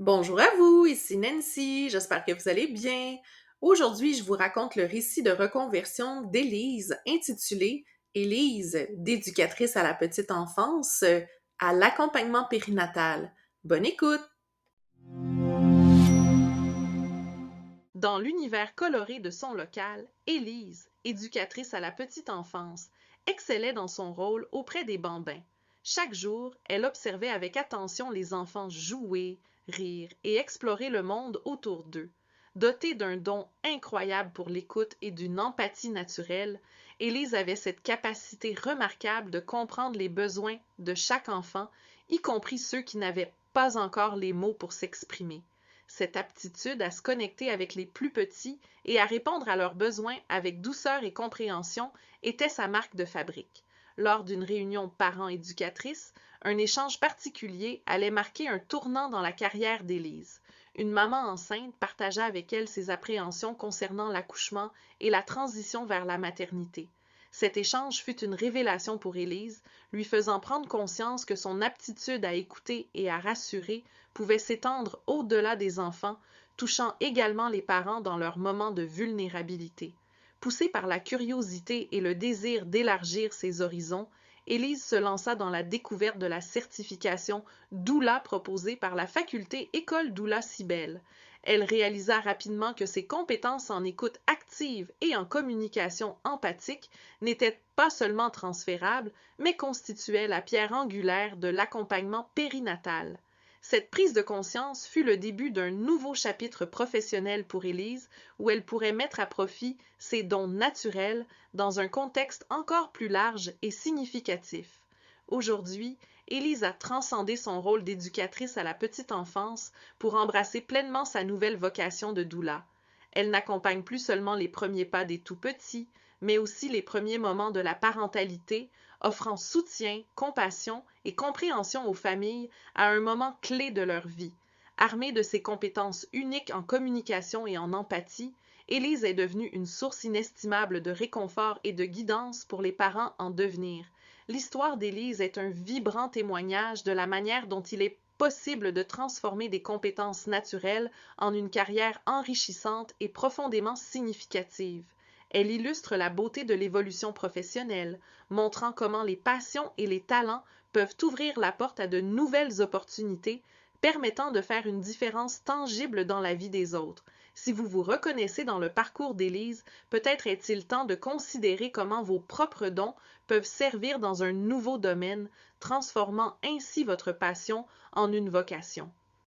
Bonjour à vous, ici Nancy, j'espère que vous allez bien. Aujourd'hui, je vous raconte le récit de reconversion d'Élise intitulé Élise, d'éducatrice à la petite enfance à l'accompagnement périnatal. Bonne écoute! Dans l'univers coloré de son local, Élise, éducatrice à la petite enfance, excellait dans son rôle auprès des bambins. Chaque jour, elle observait avec attention les enfants jouer, rire et explorer le monde autour d'eux. Dotée d'un don incroyable pour l'écoute et d'une empathie naturelle, Élise avait cette capacité remarquable de comprendre les besoins de chaque enfant, y compris ceux qui n'avaient pas encore les mots pour s'exprimer. Cette aptitude à se connecter avec les plus petits et à répondre à leurs besoins avec douceur et compréhension était sa marque de fabrique. Lors d'une réunion parents-éducatrices, un échange particulier allait marquer un tournant dans la carrière d'Élise. Une maman enceinte partagea avec elle ses appréhensions concernant l'accouchement et la transition vers la maternité. Cet échange fut une révélation pour Élise, lui faisant prendre conscience que son aptitude à écouter et à rassurer pouvait s'étendre au-delà des enfants, touchant également les parents dans leurs moments de vulnérabilité. Poussée par la curiosité et le désir d'élargir ses horizons, Élise se lança dans la découverte de la certification doula proposée par la faculté École Doula Cybèle. Elle réalisa rapidement que ses compétences en écoute active et en communication empathique n'étaient pas seulement transférables, mais constituaient la pierre angulaire de l'accompagnement périnatal. Cette prise de conscience fut le début d'un nouveau chapitre professionnel pour Élise, où elle pourrait mettre à profit ses dons naturels dans un contexte encore plus large et significatif. Aujourd'hui, Élise a transcendé son rôle d'éducatrice à la petite enfance pour embrasser pleinement sa nouvelle vocation de doula. Elle n'accompagne plus seulement les premiers pas des tout-petits, mais aussi les premiers moments de la parentalité, offrant soutien, compassion et compréhension aux familles à un moment clé de leur vie. Armée de ses compétences uniques en communication et en empathie, Élise est devenue une source inestimable de réconfort et de guidance pour les parents en devenir. L'histoire d'Élise est un vibrant témoignage de la manière dont il est possible de transformer des compétences naturelles en une carrière enrichissante et profondément significative. Elle illustre la beauté de l'évolution professionnelle, montrant comment les passions et les talents peuvent ouvrir la porte à de nouvelles opportunités, permettant de faire une différence tangible dans la vie des autres. Si vous vous reconnaissez dans le parcours d'Élise, peut-être est-il temps de considérer comment vos propres dons peuvent servir dans un nouveau domaine, transformant ainsi votre passion en une vocation.